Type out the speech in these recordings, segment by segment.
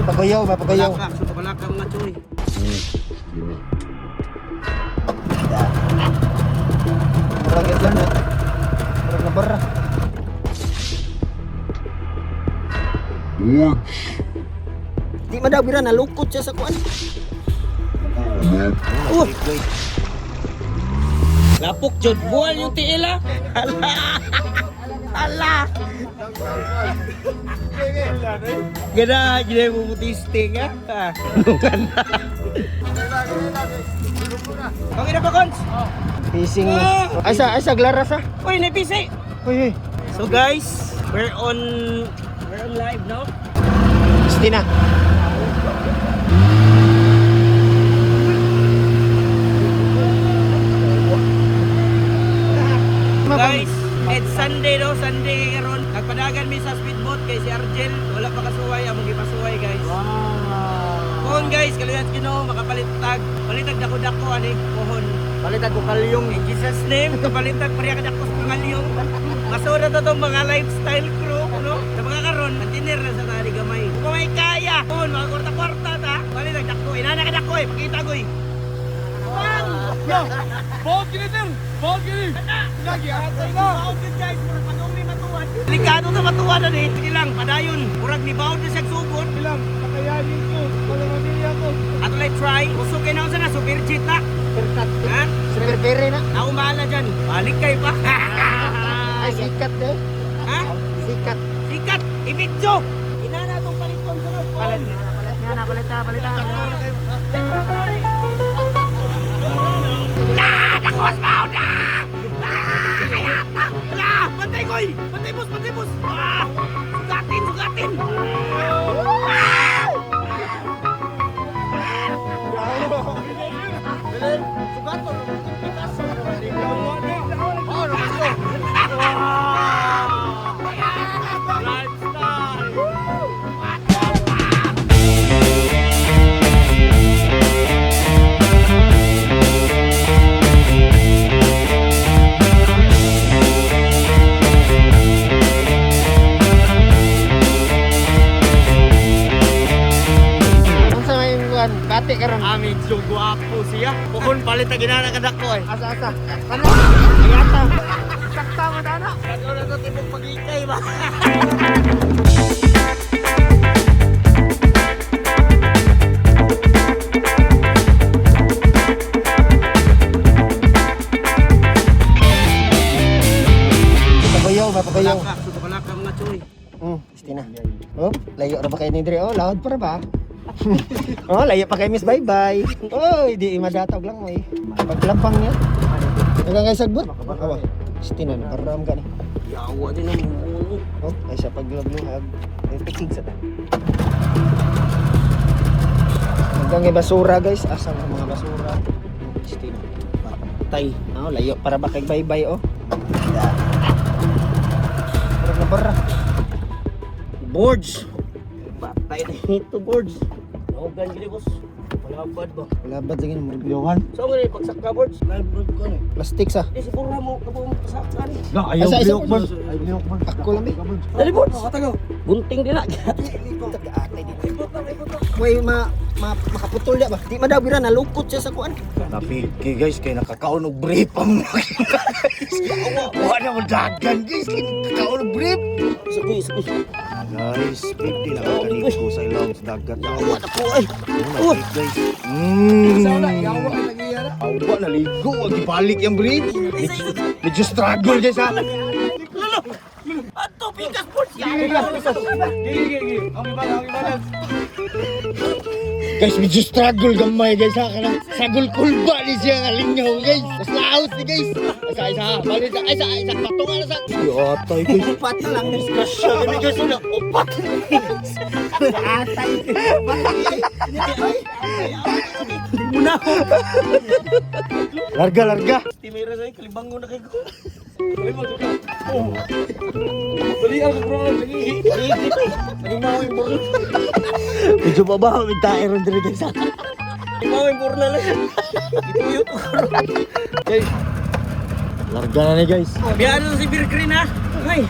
Mapaguyaw, mapaguyaw. Balaka mga choy. Murag yan na. Murag na barra. Di madaw bira, nalukot siya sa kuan. Lapok jod buwan yung tiila. Hala. Gana, gina mo mutisting ha. Okay na ba, Cons? Fishing. Ay sa glaras ha. Uy, napisi. Uy. So guys, we're on live now. Stina. Guys, it's Sunday daw, Sunday karon. Nagpadagan mi sa speedboat kay si Argel, wala pa kasuway, among gipasuway guys. Pohon guys, kalihat Ginoo makapalitag. Palitag dako-dako ani pohon. Palitan ko kalyong. In Jesus name, kapalitag pareha ka dako sa ngalyong. Masura to tong mga lifestyle crew, no? Sa mga karon, antiner na sa tali gamay. Kung may kaya, pohon mga kwarta-kwarta ta. Palitag dako, inana ka dako, pakita ko. Yo! Bawag gini sir! Bawag gini! Lagi atay na! Bawag gini guys! Murag panong ni matuwan! Delikado na matuwan na eh! Sige lang, padayon! Murag ni bawag na siyang sugod! Sige lang, pakayanin ko! Wala mamilya ko! Ato like try! Usok kayo na ako sana! Super cheat na! Ha? Super pere na. Ako mahala dyan! Balik kayo pa! Ay sikat de. Ha? Sikat. Sikat! Ibidyo! Inana itong paliton sa loob! Palita! Nakos mo na! Pantay ko! Pantay bus! Sugatin! Bati karon. Medyo guwapo siya. Bukon palit na ginana ka dako eh. Asa. Ano? Ayata. Sakta mo dana. Ano na ito tipong pag-ikay ba? Mapaguyaw. Balaka mga choy. Stina. Oh, layo na ba kayo ni Dre? Oh, loud para ba? Oh, layo pa kay Miss Bye-bye. Oy, di madatog lang mo eh. Paglampang niya. Nagangay sagbot. Awa. Stina na param ka ni. Yawa din ang mulo. Oh, ay siya paglog niya. Ay pikig sa ta. Nagangay basura guys. Asang mga basura. Stina. Patay. Oh, layo para ba kay Bye-bye oh. Parang nabara. Boards. Patay na ito boards. Nahugan gini boss. Palabad ba? Labad lagi ng murbiyohan. So nga pagsak ka boards. Live ko ni. Plastic sa. Di siguro mo kabong pasakan. Ayaw biyok man. Ako lang eh. Dali boards. Gunting dila. May makaputol ya ba? Di madaw bira, nalukot siya sa kuan. Tapi guys, kay nakakaon og brief ang guys. Wala mo dagan guys, kay nakakaon og brief. Sabi. Guys, pwede na kanin ko sa ilong sa dagat. Yawa na po ay. Guys. Awa na ligo, wag ibalik yung brief. Medyo struggle guys ha. Ato pikas boards. Guys, medyo struggle gamay guys ha. Kanang sagol kulba ni siya ngalingaw guys. Mas laos ni guys. Isa. Balik sa isa patungan na sa. Atay guys. Upat na lang diskusyon. Kami guys na upat. Atay. Muna. Larga. Timira sa kalibang na kay ko. Oh. Dali ako bro lagi. Naging mau yung burno. Medyo babaw, may tae ron dito guys ha. Mau yung burno lang. Ituyot ko. Okay. Larga na ni guys. Biyan si Beer Green ha. Ay.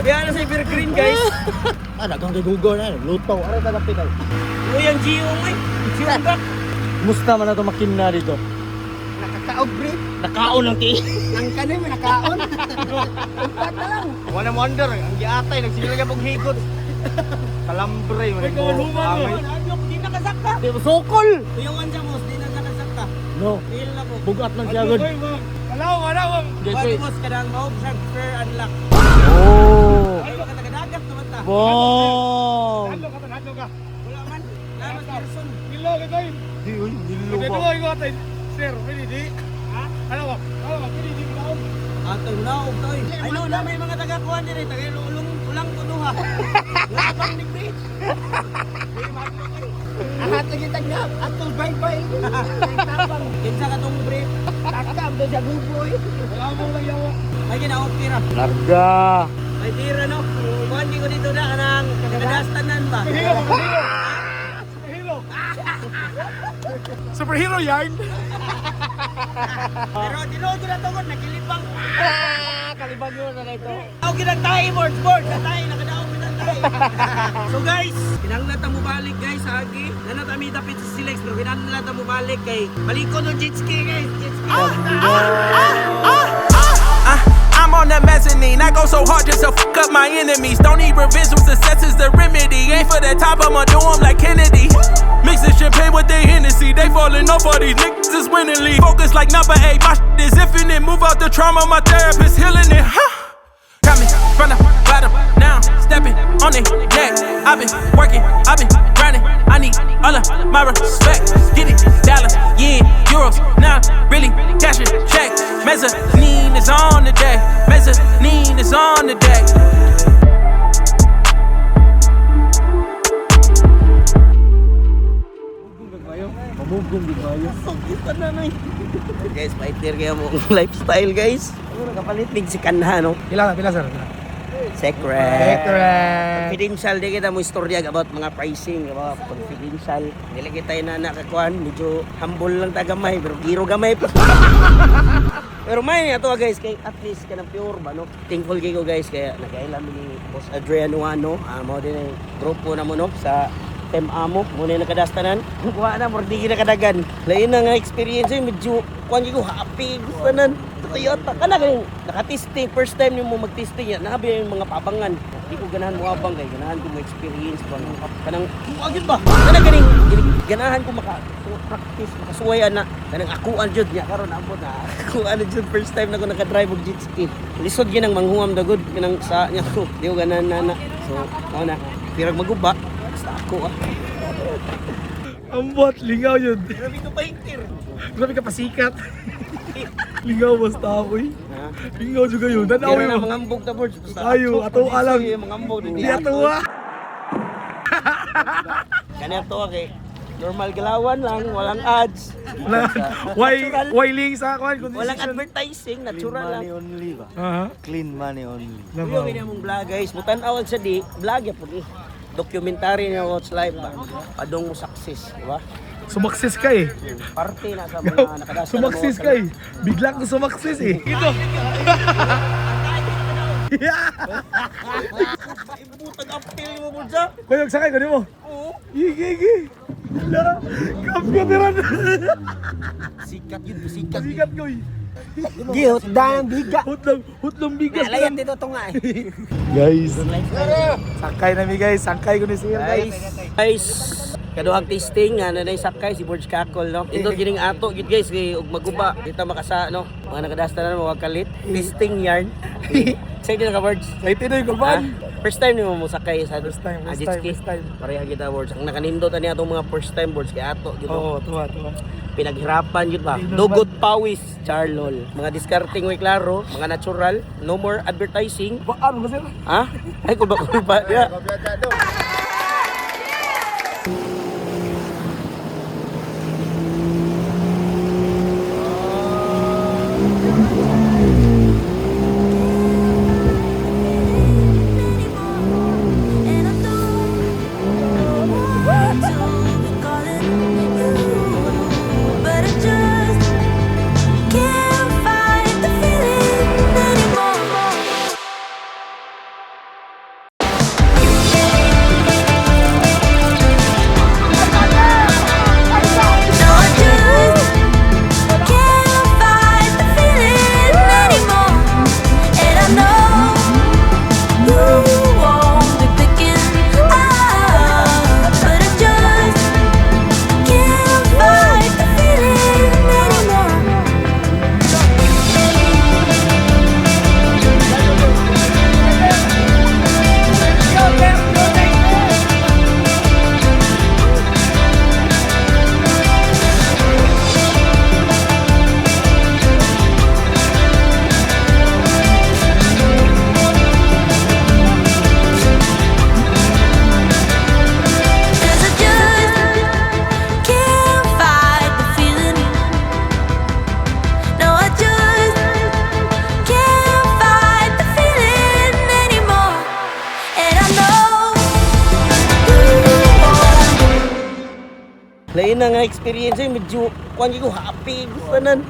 Sabihan na sa Evergreen guys. Dagang gigugo na. Lutaw. Aray ka napit ay. Uyang Giyong ay. Giyong gak. Musta man na ito makina dito? Nakakaog, bre. Nakaon ng ti. Ang kanin, may nakaon. Umpat na lang. Wala mo wonder. Ang giatay. Nagsigil ka pag higot. Kalambre. Di nakasakta. Di mo sokol. Uyang Anjamos, di na nakasakta. No. Feel na ko. Bugat lang siya good. Wala Yes, Pagmos ka nang maog siya fair unlock. Oh. Ay, makatagadagat naman ta. Bong. Wala man. Lamas person. Di uy. Nilo ba? Ato na og toy. Ay no na may mga taga-kuan diri, taga-ulong ulang ko duha. Wala bang nigbi. Ahat lagi tagnap. Atong bye-bye. Kinsa ka tong brief? Takam do sa guboy. Wala mo lang yawa. Ay ginaog tira. Larga. Ay tira no. Kuan di ko dito na kanang kadastanan ba? Superhero yarn. Pero dinodo na tungod nakilibang. Kalibang yun na ito. Ako kinagtahi board sa tahi nakadaog kinagtahi. So guys, kinanglan ta mo balik guys sa agi. Nana ta mi dapit sa Silex pero kinanglan ta mo balik kay baliko no jet ski guys. Jet ski. I'm on the mezzanine. I go so hard just to fuck up my enemies. Don't need revenge when success is the remedy. Ain't for the top, I'ma do 'em like Kennedy. Mixing champagne with they Hennessy. They falling off all these niggas is winning league. Focus like number 8. My shit is infinite. Move out the trauma. My therapist healing it. Huh? Got me from the bottom. Now I'm stepping on it. Neck. I've been working. I've been grinding. I need all of my respect. Get it. Dollars. Yeah. Euros. Now I'm really cashing checks. Mezzanine is on the deck. Mezzanine is on the deck. Mamugong di kayo. Guys, fighter kaya mo lifestyle guys. Ano kapalit nig si kanha no? Pila sir. Secret. Confidential di kita mo istorya about mga pricing, about confidential. Dili kita na nakakuan, medyo humble lang ta gamay, pero giro gamay pa. Pero may ato guys, kay at least kanang pure ba no? Thankful kay ko guys kaya nagailan ni Boss Adriano ano, mo din ang grupo na mo no sa Team Amo, muna yung nakadastanan. Kuha na, mordi na kadagan. Lain na nga experience yun, medyo kuhan ko happy, gustanan. Toyota, ka na galing. Nakatesting, first time nyo mo mag-testing yan. Nakabi yung mga pabangan. Hindi ko ganahan mo abang kay ganahan ko mo experience ba. Kanang, agad ba? Kana galing, ganahan ko maka-practice, makasuwayan na. Kanang akuan dyan niya, karon ako na. Akuan dyan, first time na ko nakadrive og jet ski. Lisod yun ang manghuam na good, kanang sa niya ko. Di ko ganahan na. So, ako na, pirag maguba. Basta ako Ambot, lingaw yun. Grabe ka pa hiktir. Grabe ka pasikat. Lingaw basta ako eh. Lingaw juga yun. Tanaw Pero na yun. mga ambog na boards. Basta Ayo, ato alam. Mga ambog. Di ato ah. Kanya to kay normal galawan lang, walang ads. Why links sa kwan? Walang advertising, natural lang. only ba? Uh-huh. Clean money only. Kuya, ganyan mong vlog guys. Mutan-awag sa di, vlog ya po eh. Documentary niya what's life ba? Padong mo success, di ba? Sumaksis ka eh. Parte na sa mga nakadasa. Sumaksis ka eh. Bigla ko sumaksis eh. Ito. Ibutang apil mo po siya. Kuyog sakay ko di mo. Oo. Igi. Hala. Kapkatiran. Sikat yun, sikat. Sikat ko eh. Gihot dang biga. Hutlong bigas. Nalayan dito to nga eh. Guys. Sakay na mi guys. Sakay ko ni sir guys. Guys, kaduhang tasting nga nanay sakay si George Kakol no. Ito gining ato gid guys kay ug maguba dito makasa no. Mga nakadasta na mga kalit. Tasting yarn. Sige na ka George. Excited na yung kalban. First time nimo mo sakay sa First time. first time. Pareha kita boards. Ang nakanindot ani atong mga first time boards kay ato gid. Oo, tuwa. Pinaghirapan yun ba? Dugot pawis, Charlol. Mga discarding way klaro, mga natural, no more advertising. Baan mo sir? Ha? Ay, kung ba? Yeah. Lain na nga experience medyo kuan ko happy gusto nan.